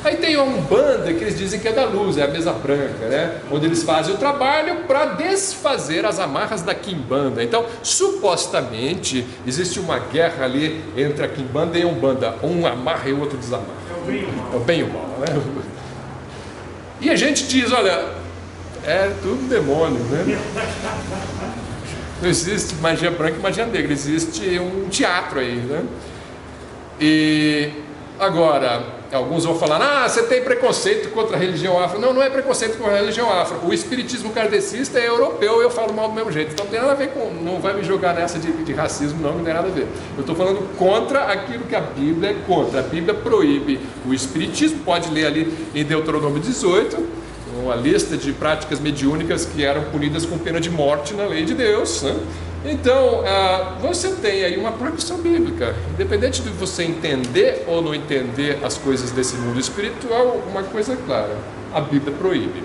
Speaker 1: Aí tem a Umbanda que eles dizem que é da luz, é a mesa branca, né? Onde eles fazem o trabalho para desfazer as amarras da Quimbanda. Então, supostamente, existe uma guerra ali entre a Quimbanda e a Umbanda. Um amarra e o outro desamarra. É o bem e o mal, né? E a gente diz, olha, é tudo demônio, né? Não existe magia branca e magia negra, existe um teatro aí, né? E agora, alguns vão falar, você tem preconceito contra a religião afro. Não, não é preconceito contra a religião afro. O espiritismo kardecista é europeu, eu falo mal do mesmo jeito. Então não tem nada a ver com, não vai me jogar nessa de racismo, não tem nada a ver. Eu estou falando contra aquilo que a Bíblia é contra. A Bíblia proíbe o espiritismo, pode ler ali em Deuteronômio 18, uma lista de práticas mediúnicas que eram punidas com pena de morte na lei de Deus, né? Então, você tem aí uma proibição bíblica. Independente de você entender ou não entender as coisas desse mundo espiritual, uma coisa é clara, a Bíblia proíbe.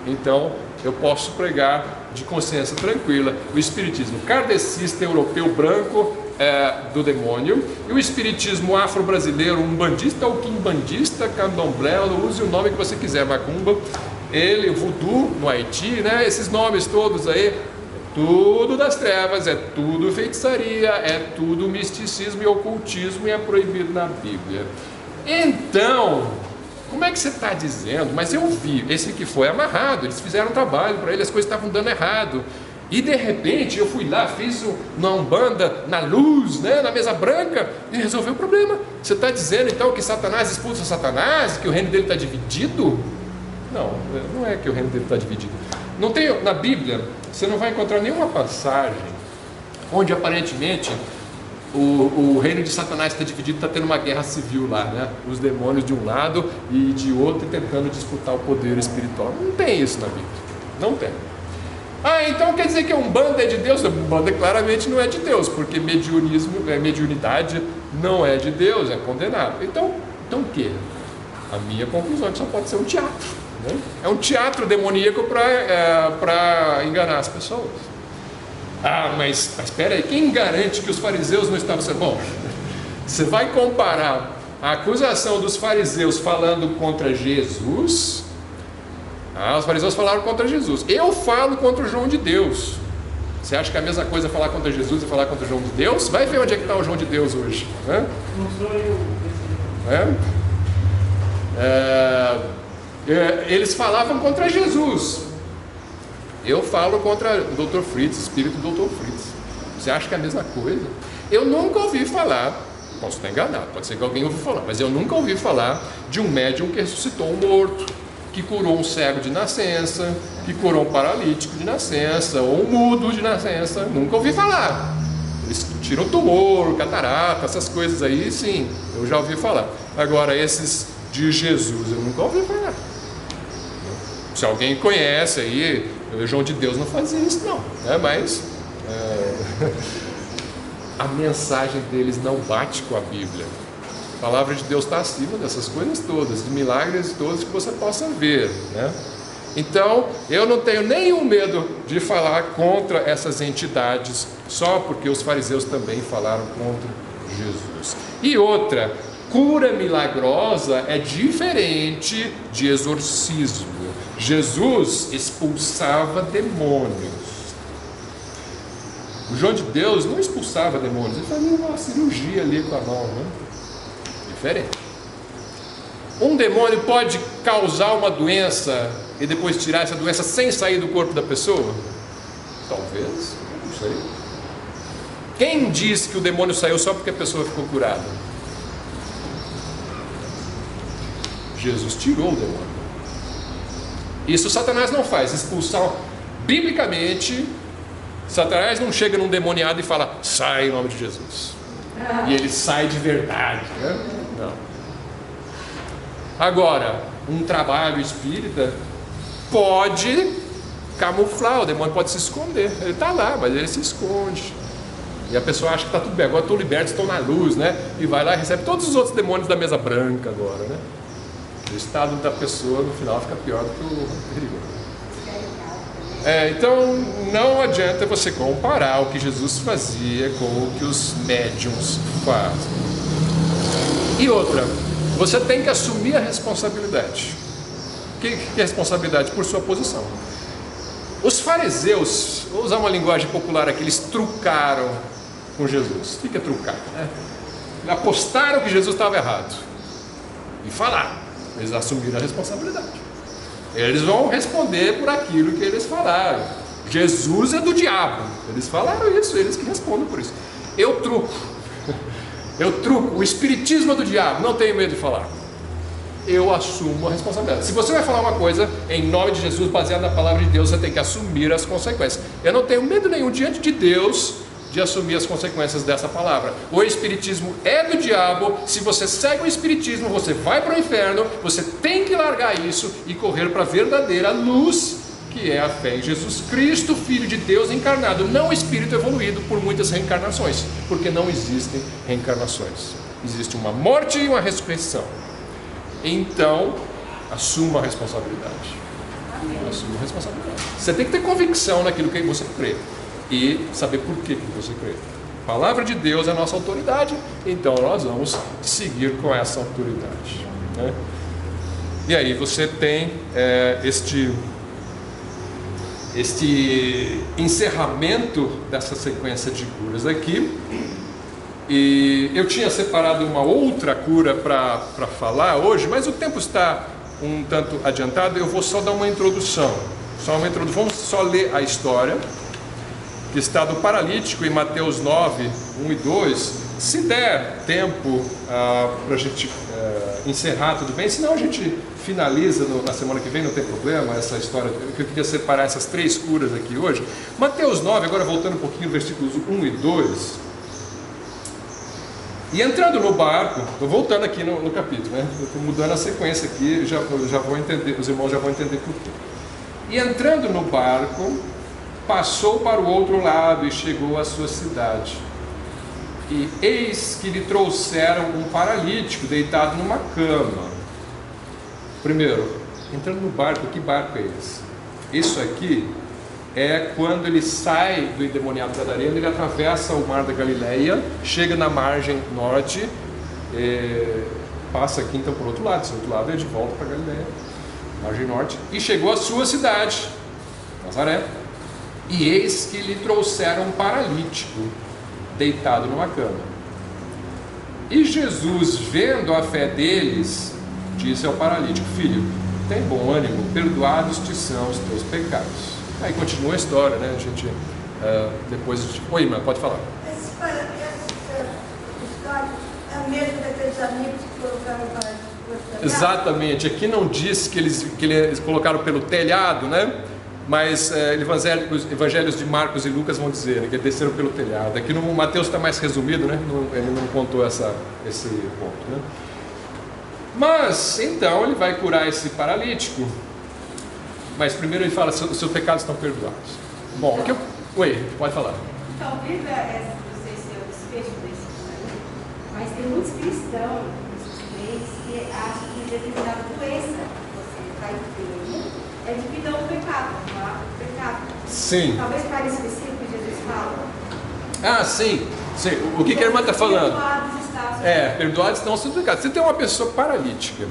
Speaker 1: Então, eu posso pregar de consciência tranquila o espiritismo kardecista europeu branco do demônio, e o espiritismo afro-brasileiro, umbandista ou quimbandista, candomblé, use o nome que você quiser, macumba, o voodoo no Haiti, né? Esses nomes todos aí, tudo das trevas, é tudo feitiçaria, é tudo misticismo e ocultismo, e é proibido na Bíblia. Então, como é que você está dizendo? Mas eu vi, esse que foi amarrado, eles fizeram um trabalho para ele, as coisas estavam dando errado. E de repente eu fui lá, fiz uma Umbanda na luz, né, na mesa branca, e resolveu o problema. Você está dizendo então que Satanás expulsa Satanás, que o reino dele está dividido? Não, não é que o reino dele está dividido. Não tem, na Bíblia, você não vai encontrar nenhuma passagem onde aparentemente o reino de Satanás está dividido, está tendo uma guerra civil lá, né? Os demônios de um lado e de outro tentando disputar o poder espiritual. Não tem isso na Bíblia, não tem. Então quer dizer que a Umbanda é de Deus? A Umbanda claramente não é de Deus, porque mediunidade não é de Deus, é condenado. Então o que? A minha conclusão é que só pode ser um teatro, né? É um teatro demoníaco para enganar as pessoas. Mas espera aí, quem garante que os fariseus não estavam sendo... Bom, você vai comparar a acusação dos fariseus falando contra Jesus... os fariseus falaram contra Jesus. Eu falo contra o João de Deus. Você acha que é a mesma coisa falar contra Jesus e falar contra o João de Deus? Vai ver onde é que está o João de Deus hoje, né?
Speaker 5: Não sou eu.
Speaker 1: Eles falavam contra Jesus. Eu falo contra o Dr. Fritz, espírito do Dr. Fritz. Você acha que é a mesma coisa? Eu nunca ouvi falar, posso estar enganado, pode ser que alguém ouviu falar, mas eu nunca ouvi falar de um médium que ressuscitou um morto, que curou um cego de nascença, que curou um paralítico de nascença, ou um mudo de nascença. Nunca ouvi falar. Eles tiram tumor, catarata, essas coisas aí, sim, eu já ouvi falar. Agora, esses de Jesus, eu nunca ouvi falar. Se alguém conhece aí, o João de Deus não fazia isso não, né? Mas a mensagem deles não bate com a Bíblia. A palavra de Deus está acima dessas coisas todas, de milagres todos que você possa ver, né? Então, eu não tenho nenhum medo de falar contra essas entidades, só porque os fariseus também falaram contra Jesus. E outra, cura milagrosa é diferente de exorcismo. Jesus expulsava demônios. O João de Deus não expulsava demônios, ele fazia uma cirurgia ali com a mão, né? Diferente. Um demônio pode causar uma doença e depois tirar essa doença sem sair do corpo da pessoa? Talvez, não sei. Quem diz que o demônio saiu só porque a pessoa ficou curada? Jesus tirou o demônio. Isso Satanás não faz. Expulsar, biblicamente, Satanás não chega num demoniado e fala, sai em nome de Jesus. E ele sai de verdade, né? Não. Agora, um trabalho espírita pode camuflar, o demônio pode se esconder. Ele está lá, mas ele se esconde. E a pessoa acha que está tudo bem, agora estou liberto, estou na luz, né? E vai lá e recebe todos os outros demônios da mesa branca agora, né? O estado da pessoa no final fica pior do que o anterior. Então não adianta você comparar o que Jesus fazia com o que os médiuns fazem. E outra, você tem que assumir a responsabilidade. O que é responsabilidade? Por sua posição. Os fariseus, vou usar uma linguagem popular aqui, eles trucaram com Jesus. O que é trucar? Apostaram que Jesus estava errado e falaram. Eles assumiram a responsabilidade. Eles vão responder por aquilo que eles falaram. Jesus é do diabo. Eles falaram isso, eles que respondem por isso. Eu truco. O espiritismo é do diabo. Não tenho medo de falar. Eu assumo a responsabilidade. Se você vai falar uma coisa em nome de Jesus, baseado na palavra de Deus, você tem que assumir as consequências. Eu não tenho medo nenhum diante de Deus de assumir as consequências dessa palavra. O espiritismo é do diabo. Se você segue o espiritismo, você vai para o inferno. Você tem que largar isso e correr para a verdadeira luz, que é a fé em Jesus Cristo, Filho de Deus encarnado, não o espírito evoluído por muitas reencarnações, porque não existem reencarnações. Existe uma morte e uma ressurreição. Então, assuma a responsabilidade. Assuma a responsabilidade. Você tem que ter convicção naquilo que você crê e saber por que você crê. A palavra de Deus é a nossa autoridade, então nós vamos seguir com essa autoridade, né? E aí você tem este encerramento dessa sequência de curas aqui. E eu tinha separado uma outra cura para falar hoje, mas o tempo está um tanto adiantado. Eu vou só dar uma introdução. Vamos só ler a história que está do paralítico em Mateus 9, 1 e 2. Se der tempo para a gente encerrar, tudo bem. Senão a gente finaliza na semana que vem, não tem problema. Essa história, eu queria separar essas 3 curas aqui hoje. Mateus 9, agora voltando um pouquinho, versículos 1 e 2. E entrando no barco, estou voltando aqui no capítulo, né? Eu estou mudando a sequência aqui, já vou entender, os irmãos já vão entender por quê. E entrando no barco, passou para o outro lado e chegou à sua cidade. E eis que lhe trouxeram um paralítico deitado numa cama. Primeiro, entrando no barco, que barco é esse? Isso aqui é quando ele sai do endemoniado gadareno, ele atravessa o mar da Galileia, chega na margem norte, passa aqui então por outro lado, esse outro lado é de volta para a Galileia, margem norte, e chegou à sua cidade, Nazaré, e eis que lhe trouxeram um paralítico, deitado numa cama. E Jesus, vendo a fé deles, disse ao paralítico: filho, tem bom ânimo, perdoados te são os teus pecados. Aí continua a história, né? A gente depois. Oi, irmã, pode falar.
Speaker 5: Essa história é a mesma daqueles amigos que colocaram para o telhado?
Speaker 1: Exatamente. Aqui não diz que eles colocaram pelo telhado, né? Mas evangelhos de Marcos e Lucas vão dizer, né, que desceram pelo telhado. Aqui no Mateus está mais resumido, né? Ele não contou esse ponto, né? Mas então ele vai curar esse paralítico. Mas primeiro ele fala: seus pecados estão perdoados. Bom, oi, pode falar.
Speaker 4: Talvez não sei se é o desfecho desse aí, mas tem muitos cristãos, muitos crentes, que acham que determinada doença que você vai ter é devido ao pecado, ao pecado.
Speaker 1: Sim.
Speaker 4: Talvez pareça específico que Jesus fala.
Speaker 1: Sim. O que a irmã está falando? Perdoados estão sendo pecados. Você tem uma pessoa paralítica.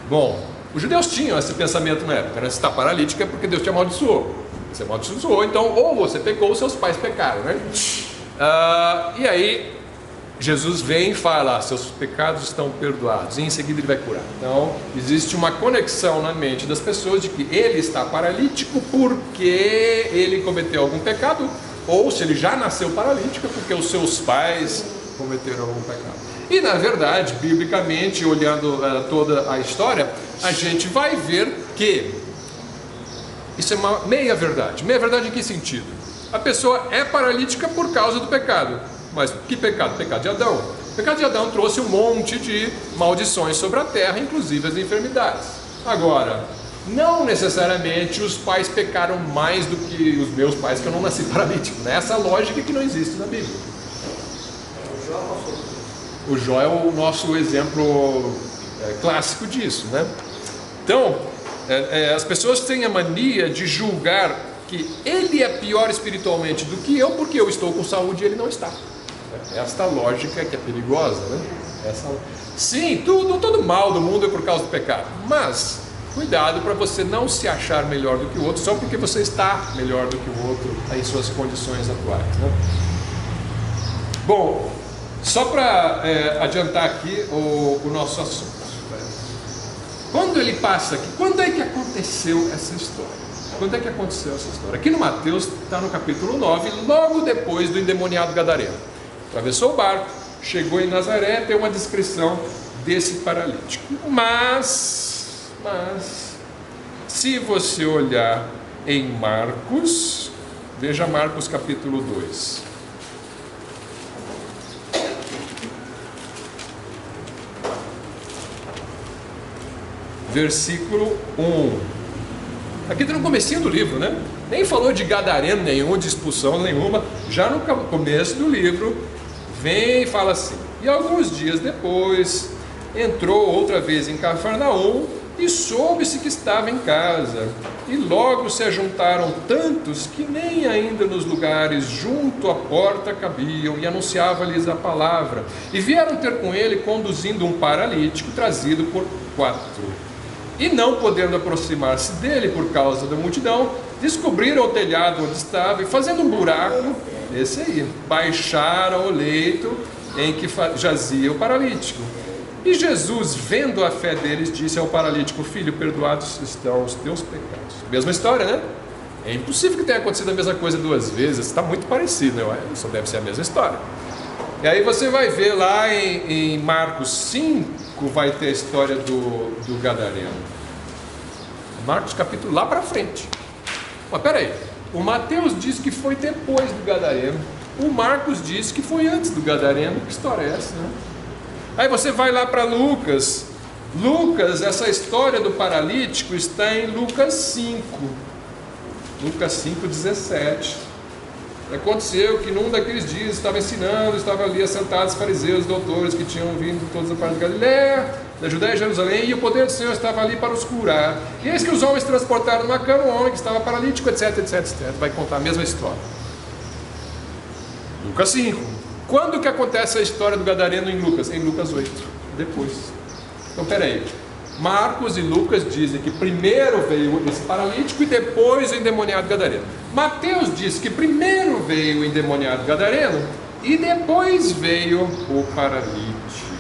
Speaker 1: Bom, os judeus tinham esse pensamento na época, né? Se está paralítica é porque Deus te amaldiçoou. Você amaldiçoou, então ou você pecou ou seus pais pecaram, né? E aí Jesus vem e fala: seus pecados estão perdoados, e em seguida ele vai curar. Então existe uma conexão na mente das pessoas de que ele está paralítico porque ele cometeu algum pecado ou se ele já nasceu paralítico, é porque os seus pais cometeram algum pecado. E na verdade, biblicamente, olhando toda a história, a gente vai ver que isso é uma meia verdade. Meia verdade em que sentido? A pessoa é paralítica por causa do pecado. Mas que pecado? Pecado de Adão. O pecado de Adão trouxe um monte de maldições sobre a terra, inclusive as enfermidades. Agora, não necessariamente os pais pecaram mais do que os meus pais, que eu não nasci paralítico, né? Essa lógica que não existe na Bíblia. O Jó é o nosso exemplo clássico disso, né? Então, as pessoas têm a mania de julgar que ele é pior espiritualmente do que eu, porque eu estou com saúde e ele não está. Esta lógica que é perigosa, né? Sim, todo mal do mundo é por causa do pecado, mas cuidado para você não se achar melhor do que o outro só porque você está melhor do que o outro em suas condições atuais, né? Bom, só para adiantar aqui o nosso assunto. Quando ele passa aqui, quando é que aconteceu essa história? Quando é que aconteceu essa história? Aqui no Mateus, está no capítulo 9, logo depois do endemoniado gadareno. Atravessou o barco, chegou em Nazaré, tem uma descrição desse paralítico. Mas, se você olhar em Marcos, veja Marcos capítulo 2. Versículo 1. Aqui está no comecinho do livro, né? Nem falou de gadareno nenhum, de expulsão nenhuma. Já no começo do livro, vem e fala assim: e alguns dias depois, entrou outra vez em Cafarnaum e soube-se que estava em casa. E logo se ajuntaram tantos que nem ainda nos lugares junto à porta cabiam, e anunciava-lhes a palavra. E vieram ter com ele, conduzindo um paralítico trazido por 4. E não podendo aproximar-se dele por causa da multidão, descobriram o telhado onde estava e, fazendo um buraco, esse aí, baixaram o leito em que jazia o paralítico. E Jesus, vendo a fé deles, disse ao paralítico: filho, perdoados estão os teus pecados. Mesma história, né? É impossível que tenha acontecido a mesma coisa duas vezes, está muito parecido, né? Só deve ser a mesma história. E aí você vai ver lá em Marcos 5, vai ter a história do gadareno. Marcos capítulo lá para frente. Mas peraí, o Mateus diz que foi depois do gadareno, o Marcos diz que foi antes do gadareno. Que história é essa, né? Aí você vai lá para Lucas. Essa história do paralítico está em Lucas 5. Lucas 5:17. Aconteceu que num daqueles dias estava ensinando, estavam ali assentados fariseus, doutores que tinham vindo de todas as partes da Galiléia, da Judéia e Jerusalém, e o poder do Senhor estava ali para os curar. E eis que os homens transportaram numa cama um homem que estava paralítico, etc, etc, etc. Vai contar a mesma história. Lucas 5. Quando que acontece a história do gadareno em Lucas? Em Lucas 8. Depois. Então, peraí. Marcos e Lucas dizem que primeiro veio esse paralítico e depois o endemoniado gadareno. Mateus diz que primeiro veio o endemoniado gadareno e depois veio o paralítico.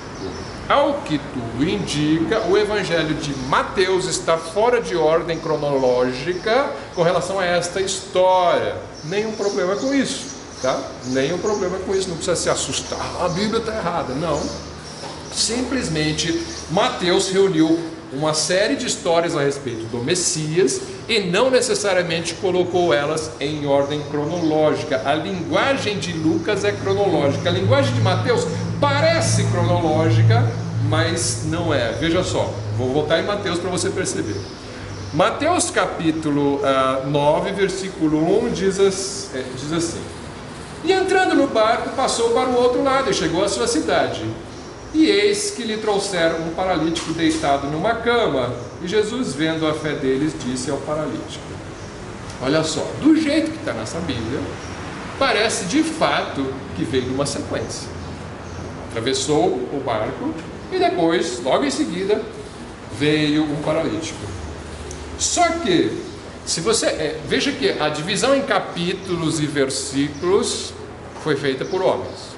Speaker 1: Ao que tudo indica, o evangelho de Mateus está fora de ordem cronológica com relação a esta história. Nenhum problema com isso, tá? Nenhum problema com isso, não precisa se assustar. A Bíblia está errada, não. Simplesmente Mateus reuniu uma série de histórias a respeito do Messias e não necessariamente colocou elas em ordem cronológica. A linguagem de Lucas é cronológica, a linguagem de Mateus parece cronológica, mas não é. Veja só, vou voltar em Mateus para você perceber. Mateus capítulo 9, versículo 1 diz assim: e entrando no barco, passou para o outro lado e chegou à sua cidade. E eis que lhe trouxeram um paralítico deitado numa cama. E Jesus, vendo a fé deles, disse ao paralítico: olha só, do jeito que está nessa Bíblia, parece de fato que veio numa sequência. Atravessou o barco e depois, logo em seguida, veio um paralítico. Só que, se você veja que a divisão em capítulos e versículos foi feita por homens,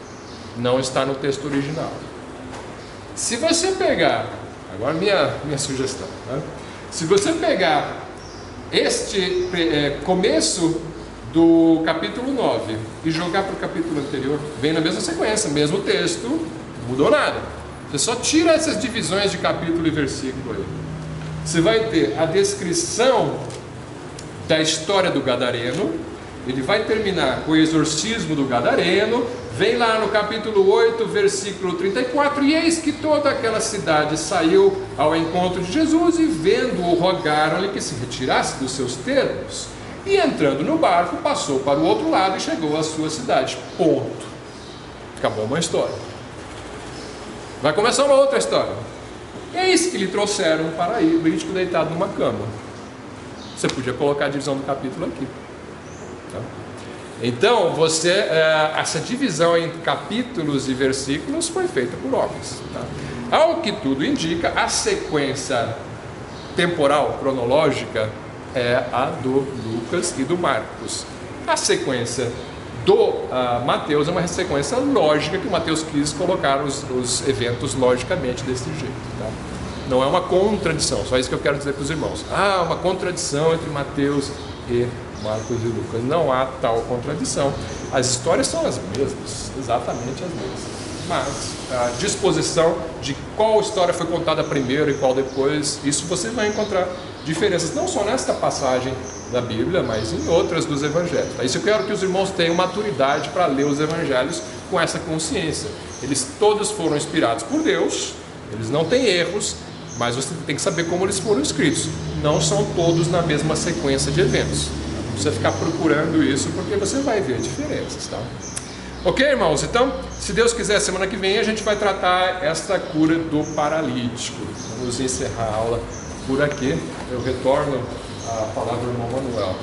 Speaker 1: não está no texto original. Se você pegar, agora minha sugestão, né? Se você pegar este começo do capítulo 9 e jogar para o capítulo anterior, vem na mesma sequência, mesmo texto, não mudou nada. Você só tira essas divisões de capítulo e versículo aí. Você vai ter a descrição da história do gadareno. Ele vai terminar com o exorcismo do gadareno. Vem lá no capítulo 8, versículo 34, e eis que toda aquela cidade saiu ao encontro de Jesus, e vendo-o, rogaram-lhe que se retirasse dos seus termos. E entrando no barco, passou para o outro lado e chegou à sua cidade. Ponto. Acabou uma história. Vai começar uma outra história. Eis que lhe trouxeram um paralítico deitado numa cama. Você podia colocar a divisão do capítulo aqui. Tá? Então, essa divisão em capítulos e versículos foi feita por homens. Tá? Ao que tudo indica, a sequência temporal, cronológica, é a do Lucas e do Marcos. A sequência do Mateus é uma sequência lógica, que o Mateus quis colocar os eventos logicamente desse jeito. Tá? Não é uma contradição, só isso que eu quero dizer para os irmãos. Uma contradição entre Mateus e Marcos e Lucas. Não há tal contradição. As histórias são as mesmas, exatamente as mesmas. Mas a disposição de qual história foi contada primeiro e qual depois, isso você vai encontrar diferenças, não só nesta passagem da Bíblia, mas em outras dos evangelhos. É isso eu quero que os irmãos tenham maturidade para ler os evangelhos com essa consciência. Eles todos foram inspirados por Deus, eles não têm erros, mas você tem que saber como eles foram escritos. Não são todos na mesma sequência de eventos. Não precisa ficar procurando isso, porque você vai ver diferenças, tá? Ok, irmãos? Então, se Deus quiser, semana que vem a gente vai tratar esta cura do paralítico. Vamos encerrar a aula por aqui. Eu retorno a palavra ao irmão Manuel.